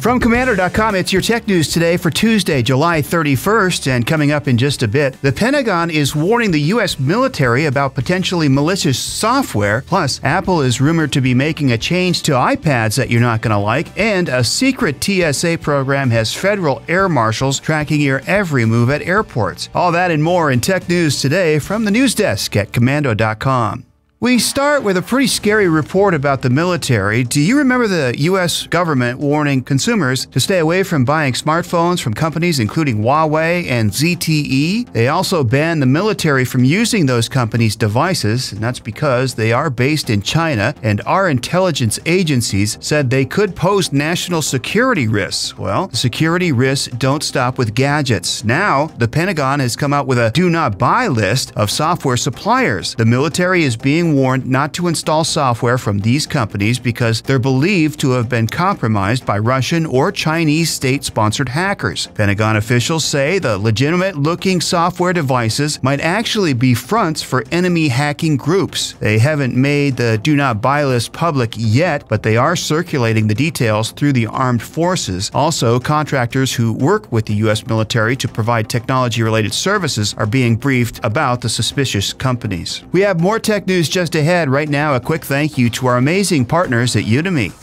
From Commando.com, it's your tech news today for Tuesday, July 31st, and coming up in just a bit, the Pentagon is warning the U.S. military about potentially malicious software. Plus, Apple is rumored to be making a change to iPads that you're not going to like, and a secret TSA program has federal air marshals tracking your every move at airports. All that and more in tech news today from the news desk at Commando.com. We start with a pretty scary report about the military. Do you remember the U.S. government warning consumers to stay away from buying smartphones from companies including Huawei and ZTE? They also banned the military from using those companies' devices, and that's because they are based in China, and our intelligence agencies said they could pose national security risks. Well, the security risks don't stop with gadgets. Now, the Pentagon has come out with a do-not-buy list of software suppliers. The military is being warned not to install software from these companies because they're believed to have been compromised by Russian or Chinese state-sponsored hackers. Pentagon officials say the legitimate-looking software devices might actually be fronts for enemy hacking groups. They haven't made the do-not-buy list public yet, but they are circulating the details through the armed forces. Also, contractors who work with the U.S. military to provide technology-related services are being briefed about the suspicious companies. We have more tech news just ahead. Right now, a quick thank you to our amazing partners at Udemy.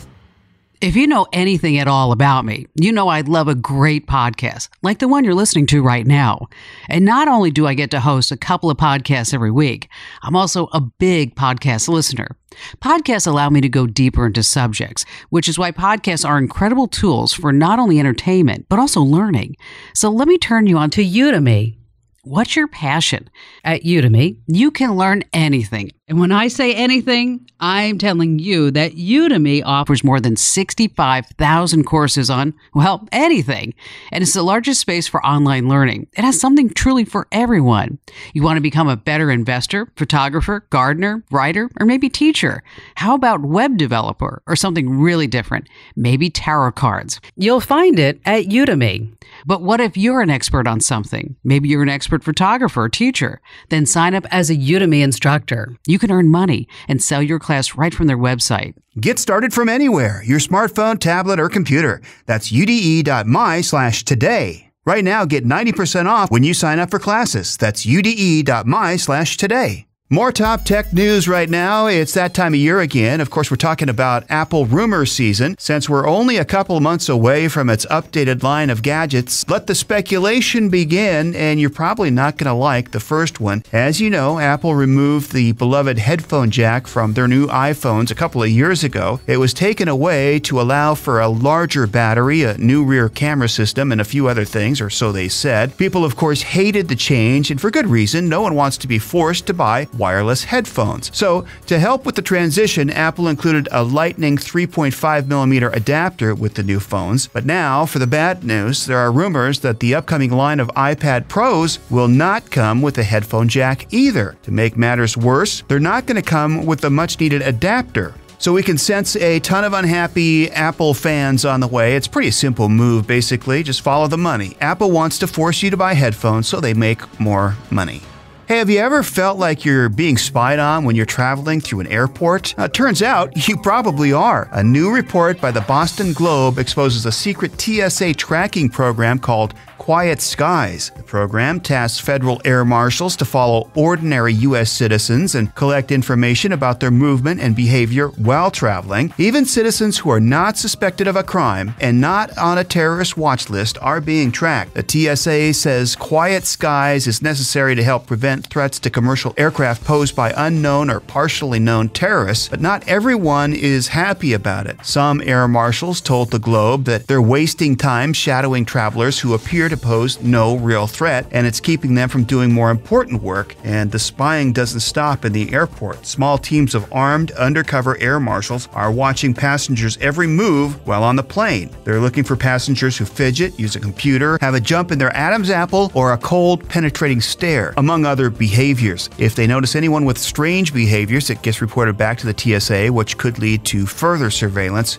If you know anything at all about me, you know I'd love a great podcast, like the one you're listening to right now. And not only do I get to host a couple of podcasts every week, I'm also a big podcast listener. Podcasts allow me to go deeper into subjects, which is why podcasts are incredible tools for not only entertainment, but also learning. So let me turn you on to Udemy. What's your passion? At Udemy, you can learn anything. And when I say anything, I'm telling you that Udemy offers more than 65,000 courses on, well, anything. And it's the largest space for online learning. It has something truly for everyone. You want to become a better investor, photographer, gardener, writer, or maybe teacher? How about web developer or something really different? Maybe tarot cards. You'll find it at Udemy. But what if you're an expert on something? Maybe you're an expert photographer or teacher. Then sign up as a Udemy instructor. You can earn money and sell your class right from their website. Get started from anywhere, your smartphone, tablet, or computer. That's ude.my/today. Right now, get 90% off when you sign up for classes. That's ude.my/today. More top tech news right now. It's that time of year again. Of course, we're talking about Apple rumor season. Since we're only a couple months away from its updated line of gadgets, let the speculation begin, and you're probably not going to like the first one. As you know, Apple removed the beloved headphone jack from their new iPhones a couple of years ago. It was taken away to allow for a larger battery, a new rear camera system, and a few other things, or so they said. People, of course, hated the change, and for good reason. No one wants to be forced to buy wireless headphones. So, to help with the transition, Apple included a Lightning 3.5mm adapter with the new phones. But now, for the bad news, there are rumors that the upcoming line of iPad Pros will not come with a headphone jack either. To make matters worse, they're not going to come with the much-needed adapter. So we can sense a ton of unhappy Apple fans on the way. It's a pretty simple move, basically. Just follow the money. Apple wants to force you to buy headphones so they make more money. Hey, have you ever felt like you're being spied on when you're traveling through an airport? Turns out you probably are. A new report by the Boston Globe exposes a secret TSA tracking program called Quiet Skies. The program tasks federal air marshals to follow ordinary U.S. citizens and collect information about their movement and behavior while traveling. Even citizens who are not suspected of a crime and not on a terrorist watch list are being tracked. The TSA says Quiet Skies is necessary to help prevent threats to commercial aircraft posed by unknown or partially known terrorists, but not everyone is happy about it. Some air marshals told the Globe that they're wasting time shadowing travelers who appear to pose no real threat, and it's keeping them from doing more important work, and the spying doesn't stop in the airport. Small teams of armed, undercover air marshals are watching passengers' every move while on the plane. They're looking for passengers who fidget, use a computer, have a jump in their Adam's apple, or a cold, penetrating stare, among other behaviors. If they notice anyone with strange behaviors, it gets reported back to the TSA, which could lead to further surveillance.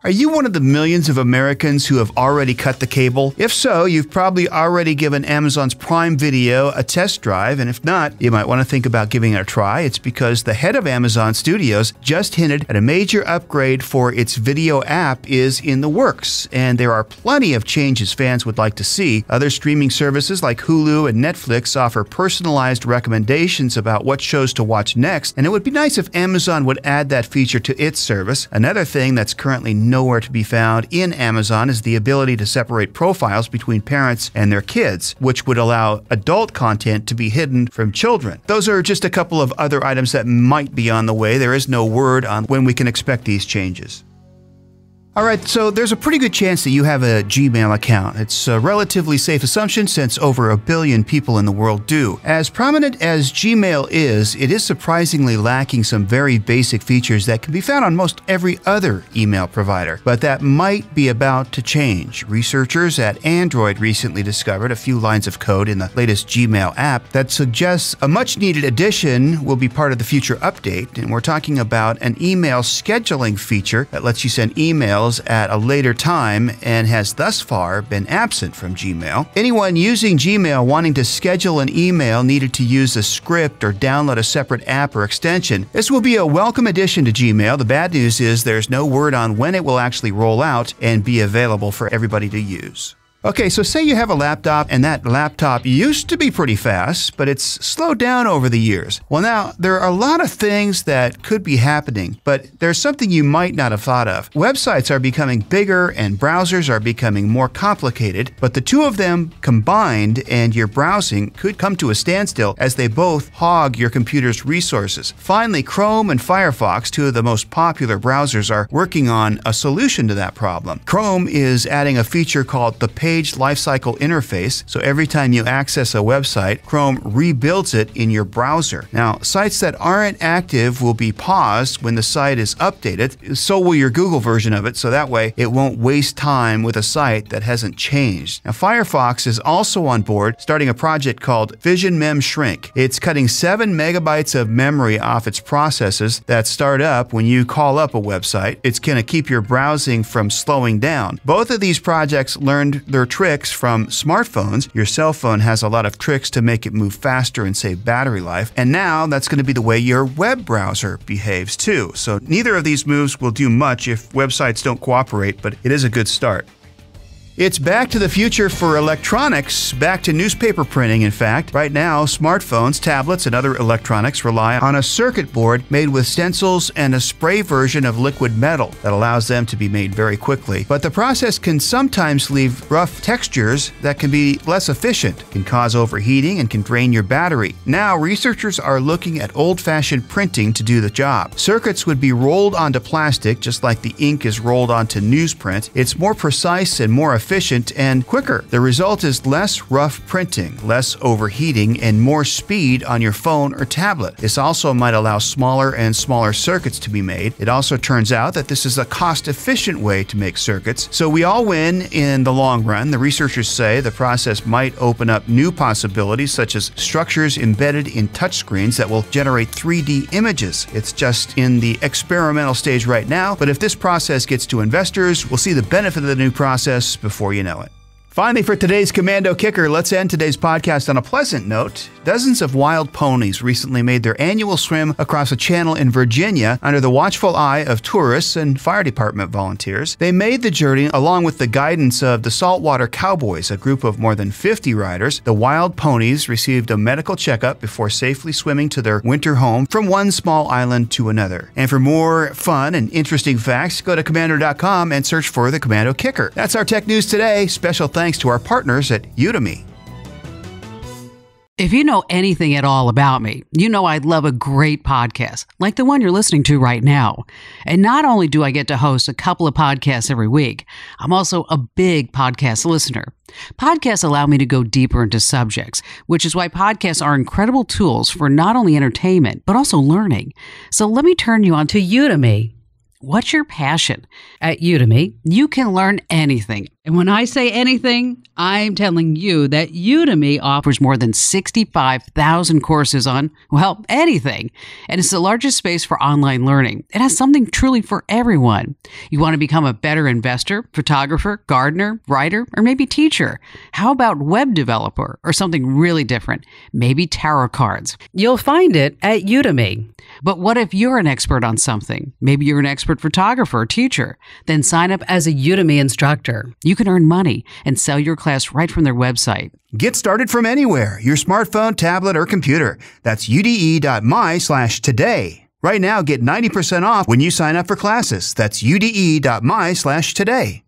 Are you one of the millions of Americans who have already cut the cable? If so, you've probably already given Amazon's Prime Video a test drive, and if not, you might want to think about giving it a try. It's because the head of Amazon Studios just hinted at a major upgrade for its video app is in the works, and there are plenty of changes fans would like to see. Other streaming services like Hulu and Netflix offer personalized recommendations about what shows to watch next, and it would be nice if Amazon would add that feature to its service. Another thing that's currently nowhere to be found in Amazon is the ability to separate profiles between parents and their kids, which would allow adult content to be hidden from children. Those are just a couple of other items that might be on the way. There is no word on when we can expect these changes. All right, so there's a pretty good chance that you have a Gmail account. It's a relatively safe assumption since over 1 billion people in the world do. As prominent as Gmail is, it is surprisingly lacking some very basic features that can be found on most every other email provider. But that might be about to change. Researchers at Android recently discovered a few lines of code in the latest Gmail app that suggests a much-needed addition will be part of the future update, and we're talking about an email scheduling feature that lets you send emails at a later time and has thus far been absent from Gmail. Anyone using Gmail wanting to schedule an email needed to use a script or download a separate app or extension. This will be a welcome addition to Gmail. The bad news is there's no word on when it will actually roll out and be available for everybody to use. Okay, so say you have a laptop and that laptop used to be pretty fast, but it's slowed down over the years. Well, now, there are a lot of things that could be happening, but there's something you might not have thought of. Websites are becoming bigger and browsers are becoming more complicated, but the two of them combined and your browsing could come to a standstill as they both hog your computer's resources. Finally, Chrome and Firefox, two of the most popular browsers, are working on a solution to that problem. Chrome is adding a feature called the Page Lifecycle Interface, so every time you access a website, Chrome rebuilds it in your browser. Now, sites that aren't active will be paused when the site is updated, so will your Google version of it, so that way it won't waste time with a site that hasn't changed. Now, Firefox is also on board, starting a project called Vision Mem Shrink. It's cutting 7 megabytes of memory off its processes that start up when you call up a website. It's going to keep your browsing from slowing down. Both of these projects learned their tricks from smartphones. Your cell phone has a lot of tricks to make it move faster and save battery life, and now that's going to be the way your web browser behaves too. So neither of these moves will do much if websites don't cooperate, but it is a good start. It's back to the future for electronics, back to newspaper printing, in fact. Right now, smartphones, tablets, and other electronics rely on a circuit board made with stencils and a spray version of liquid metal that allows them to be made very quickly. But the process can sometimes leave rough textures that can be less efficient, can cause overheating, and can drain your battery. Now, researchers are looking at old-fashioned printing to do the job. Circuits would be rolled onto plastic, just like the ink is rolled onto newsprint. It's more precise and more efficient and quicker. The result is less rough printing, less overheating, and more speed on your phone or tablet. This also might allow smaller and smaller circuits to be made. It also turns out that this is a cost-efficient way to make circuits, so we all win in the long run. The researchers say the process might open up new possibilities, such as structures embedded in touchscreens that will generate 3D images. It's just in the experimental stage right now, but if this process gets to investors, we'll see the benefit of the new process before you know it. Finally, for today's Commando Kicker, let's end today's podcast on a pleasant note. Dozens of wild ponies recently made their annual swim across a channel in Virginia under the watchful eye of tourists and fire department volunteers. They made the journey along with the guidance of the Saltwater Cowboys, a group of more than 50 riders. The wild ponies received a medical checkup before safely swimming to their winter home from one small island to another. And for more fun and interesting facts, go to Commando.com and search for the Commando Kicker. That's our tech news today. Special thanks to our partners at Udemy. If you know anything at all about me, you know I'd love a great podcast, like the one you're listening to right now. And not only do I get to host a couple of podcasts every week, I'm also a big podcast listener. Podcasts allow me to go deeper into subjects, which is why podcasts are incredible tools for not only entertainment, but also learning. So let me turn you on to Udemy. What's your passion? At Udemy, you can learn anything And when I say anything, I'm telling you that Udemy offers more than 65,000 courses on, well, anything. And it's the largest space for online learning. It has something truly for everyone. You want to become a better investor, photographer, gardener, writer, or maybe teacher? How about web developer or something really different? Maybe tarot cards. You'll find it at Udemy. But what if you're an expert on something? Maybe you're an expert photographer or teacher. Then sign up as a Udemy instructor. You can earn money and sell your class right from their website. Get started from anywhere, your smartphone, tablet, or computer. That's ude.my/today. Right now, get 90% off when you sign up for classes. That's ude.my/today.